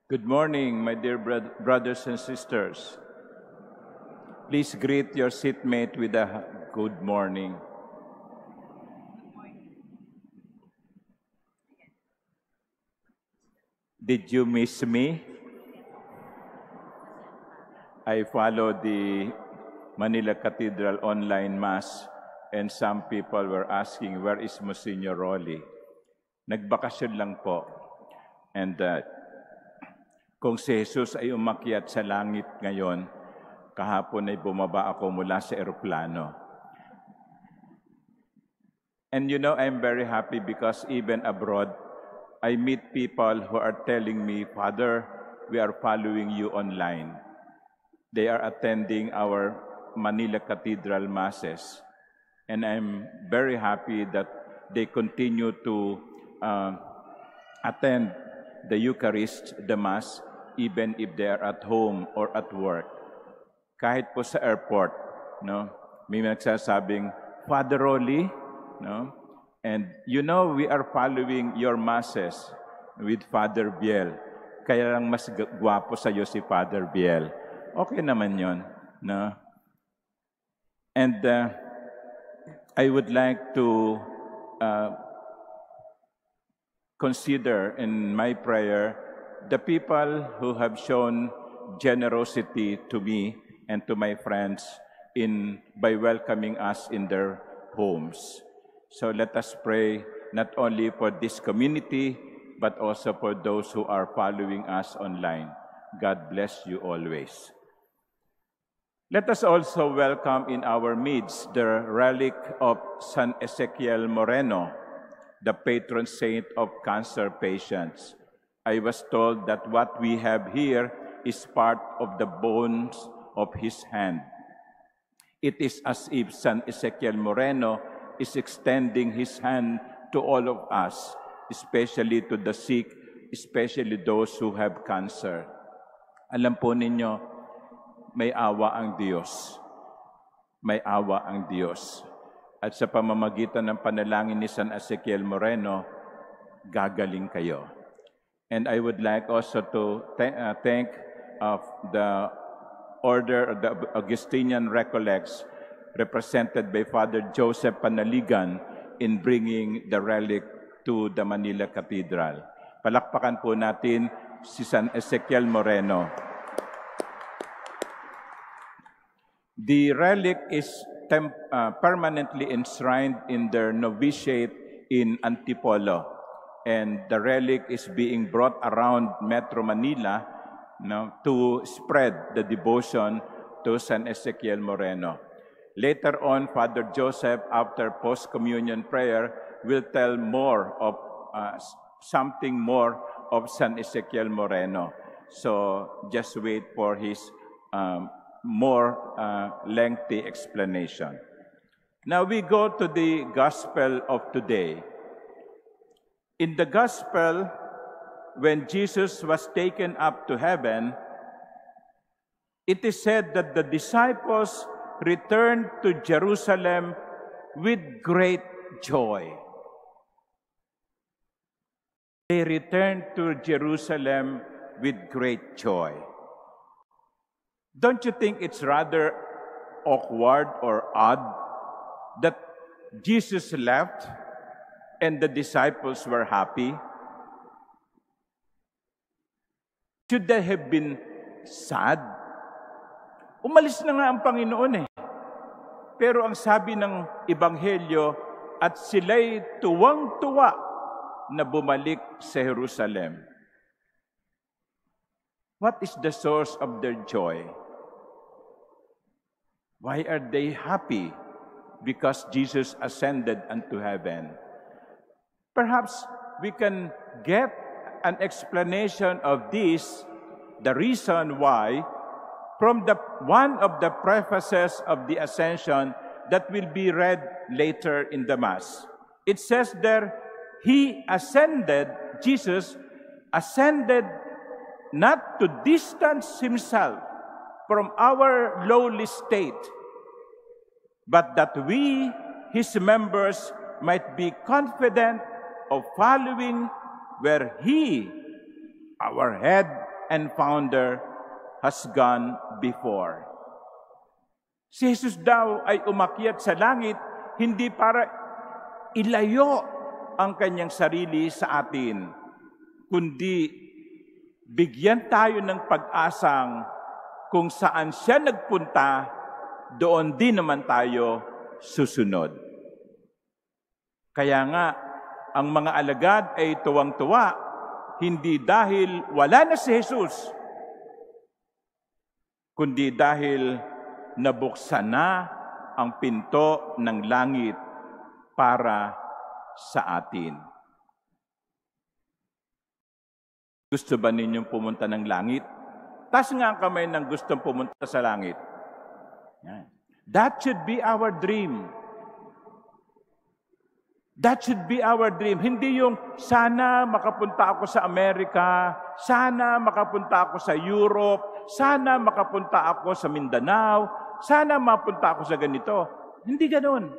Good morning, my dear brothers and sisters. Please greet your seatmate with a good morning. Did you miss me? I followed the Manila Cathedral online mass and some people were asking, where is Monsignor Rolly? Nagbakasyon lang po. And kung si Jesus ay umakyat sa langit ngayon, kahapon ay bumaba ako mula sa eroplano. And you know, I'm very happy because even abroad, I meet people who are telling me, Father, we are following you online. They are attending our Manila Cathedral Masses. And I'm very happy that they continue to attend the Eucharist, the Mass, even if they are at home or at work. Kahit po sa airport, no, may nagsasabing, Father Rolly, no, and you know we are following your masses with Father Biel. Kaya lang mas gwapo sa iyo si Father Biel. Okay naman yon, no? And I would like to consider in my prayer the people who have shown generosity to me and to my friends by welcoming us in their homes. So let us pray not only for this community, but also for those who are following us online. God bless you always. Let us also welcome in our midst the relic of San Ezequiel Moreno, the patron saint of cancer patients. I was told that what we have here is part of the bones of his hand. It is as if San Ezequiel Moreno is extending his hand to all of us, especially to the sick, especially those who have cancer. Alam po ninyo, may awa ang Diyos. May awa ang Diyos. At sa pamamagitan ng panalangin ni San Ezequiel Moreno, gagaling kayo. And I would like also to thank the Order of the Augustinian Recollects represented by Father Joseph Panaligan in bringing the relic to the Manila Cathedral. Palakpakan po natin si San Ezequiel Moreno. The relic is permanently enshrined in their novitiate in Antipolo. And the relic is being brought around Metro Manila to spread the devotion to San Ezequiel Moreno. Later on, Father Joseph, after post-communion prayer, will tell more of something more of San Ezequiel Moreno. So just wait for his more lengthy explanation. Now we go to the Gospel of today. In the Gospel, when Jesus was taken up to heaven, it is said that the disciples returned to Jerusalem with great joy. They returned to Jerusalem with great joy. Don't you think it's rather awkward or odd that Jesus left and the disciples were happy? Should they have been sad? Umalis na nga ang Panginoon eh. Pero ang sabi ng Ebanghelyo, at sila'y tuwang-tuwa na bumalik sa Jerusalem. What is the source of their joy? Why are they happy? Because Jesus ascended unto heaven. Perhaps we can get an explanation of this, the reason why, from one of the prefaces of the Ascension that will be read later in the Mass. It says there, He ascended, Jesus ascended not to distance Himself from our lowly state, but that we, His members, might be confident of following where He, our head, and founder has gone before. Si Jesus daw ay umakyat sa langit, hindi para ilayo ang kanyang sarili sa atin, kundi bigyan tayo ng pag-asang kung saan siya nagpunta, doon din naman tayo susunod. Kaya nga, ang mga alagad ay tuwang-tuwa, hindi dahil wala na si Jesus, kundi dahil nabuksan na ang pinto ng langit para sa atin. Gusto ba ninyong pumunta ng langit? Taas nga ang kamay ng gustong pumunta sa langit. Yan. That should be our dream. That should be our dream. Hindi yung sana makapunta ako sa Amerika, sana makapunta ako sa Europe, sana makapunta ako sa Mindanao, sana mapunta ako sa ganito. Hindi ganoon.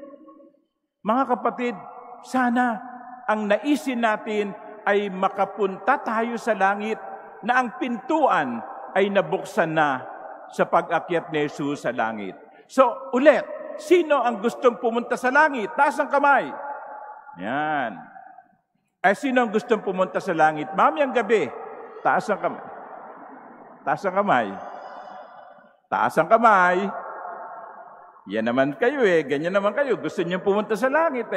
Mga kapatid, sana ang naisin natin ay makapunta tayo sa langit na ang pintuan ay nabuksan na sa pag-akyat ni Jesus sa langit. So, ulit, sino ang gustong pumunta sa langit? Taas ang kamay. Yan. Ay, sino ang gustong pumunta sa langit? Mamayang gabi, taas ang kamay. Taas ang kamay. Taas ang kamay. Yan naman kayo ganyan naman kayo. Gusto niyo pumunta sa langit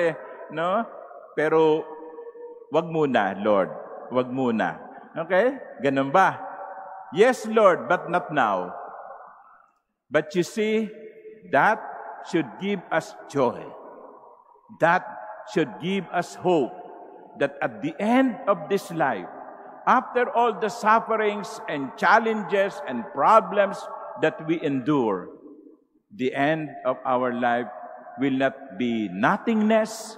no? Pero, wag muna, Lord. Wag muna. Okay? Ganun ba? Yes, Lord, but not now. But you see, that should give us joy. That should give us hope that at the end of this life, after all the sufferings and challenges and problems that we endure, the end of our life will not be nothingness,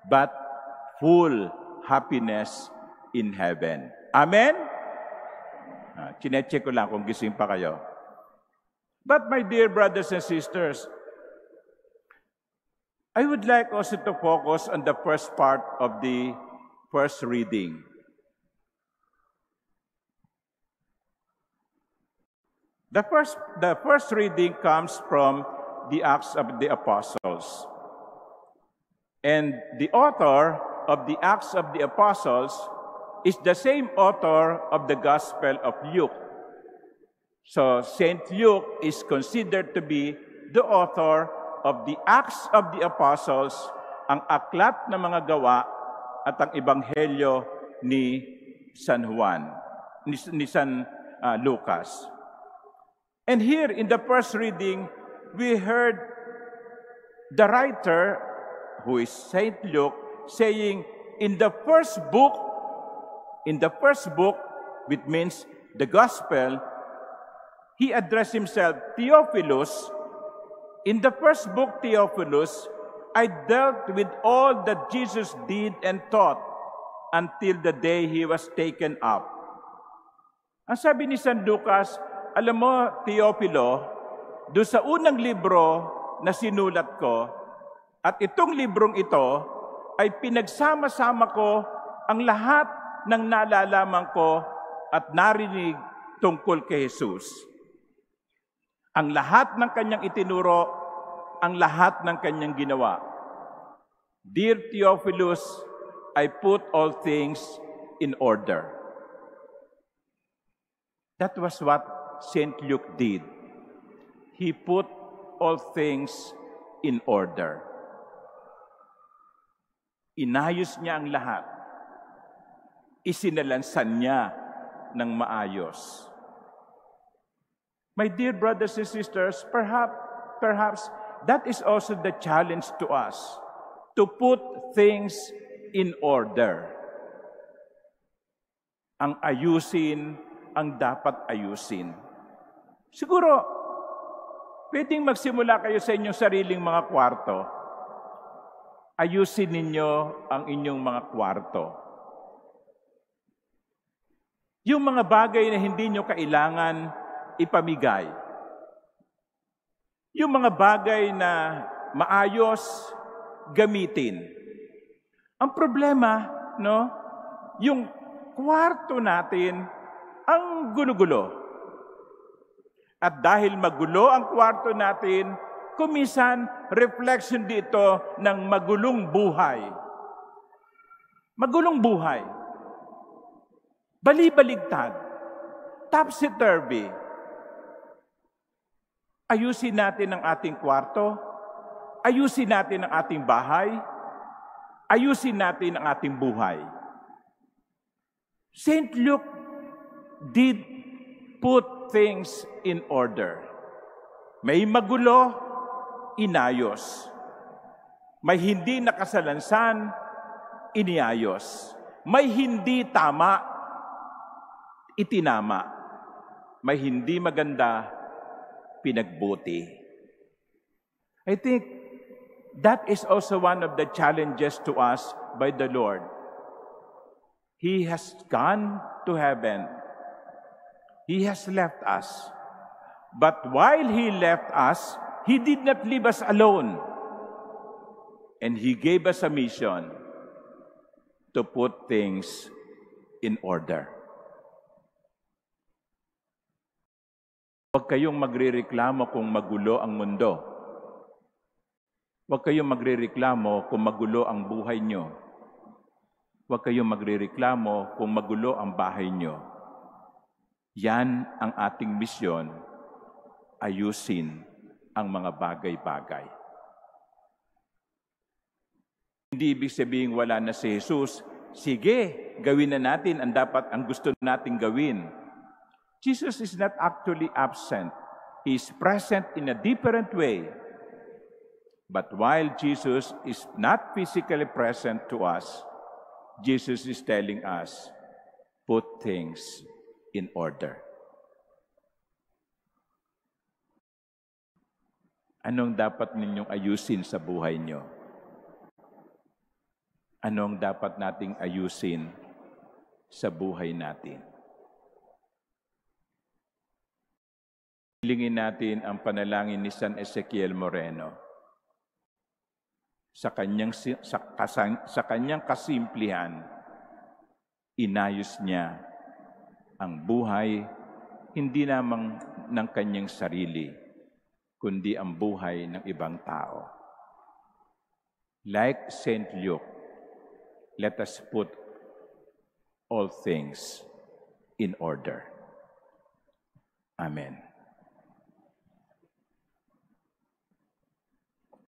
but full happiness in heaven. Amen? Chinecheck ko lang kung gising pa kayo. But my dear brothers and sisters, I would like also to focus on the first part of the first reading. The first reading comes from the Acts of the Apostles. And the author of the Acts of the Apostles is the same author of the Gospel of Luke. So, St. Luke is considered to be the author of the Acts of the Apostles, ang aklat ng mga gawa at ang ebanghelyo ni San Juan, ni San Lucas. And here in the first reading, we heard the writer, who is St. Luke, saying, in the first book, which means the Gospel, he addressed himself, Theophilus. In the first book, Theophilus, I dealt with all that Jesus did and taught until the day he was taken up. Ang sabi ni San Lucas, alam mo, Teofilo, doon sa unang libro na sinulat ko, at itong librong ito, ay pinagsama-sama ko ang lahat ng nalalaman ko at narinig tungkol kay Jesus. Ang lahat ng kanyang itinuro, ang lahat ng kanyang ginawa. Dear Theophilus, I put all things in order. That was what St. Luke did. He put all things in order. Inayos niya ang lahat. Isinalansan niya ng maayos. My dear brothers and sisters, perhaps that is also the challenge to us, to put things in order. Ang ayusin, ang dapat ayusin. Siguro, pwedeng magsimula kayo sa inyong sariling mga kwarto. Ayusin ninyo ang inyong mga kwarto. Yung mga bagay na hindi nyo kailangan ipamigay. Yung mga bagay na maayos, gamitin. Ang problema, no, yung kwarto natin ang gulo-gulo. At dahil magulo ang kwarto natin, kumisan reflection dito ng magulong buhay. Magulong buhay. Bali-baligtad. Topsy-turvy. Ayusin natin ang ating kwarto. Ayusin natin ang ating bahay. Ayusin natin ang ating buhay. St. Luke did put things in order. May magulo, inayos. May hindi nakasalansan, iniayos. May hindi tama, itinama. May hindi maganda, pinagbuti. I think that is also one of the challenges to us by the Lord. He has gone to heaven. He has left us. But while He left us, He did not leave us alone. And He gave us a mission to put things in order. Huwag kayong magrereklamo kung magulo ang mundo. Huwag kayong magrereklamo kung magulo ang buhay nyo. Huwag kayong magrereklamo kung magulo ang bahay nyo. Yan ang ating misyon, ayusin ang mga bagay-bagay. Hindi ibig sabihin wala na si Jesus. Sige, gawin na natin ang gusto nating gawin. Jesus is not actually absent. He is present in a different way. But while Jesus is not physically present to us, Jesus is telling us, put things in order. Anong dapat ninyong ayusin sa buhay nyo? Anong dapat nating ayusin sa buhay natin? Hilingin natin ang panalangin ni San Ezekiel Moreno. Sa kanyang kasimplihan, inayos niya ang buhay hindi lamang ng kanyang sarili, kundi ang buhay ng ibang tao. Like St. Luke, let us put all things in order. Amen.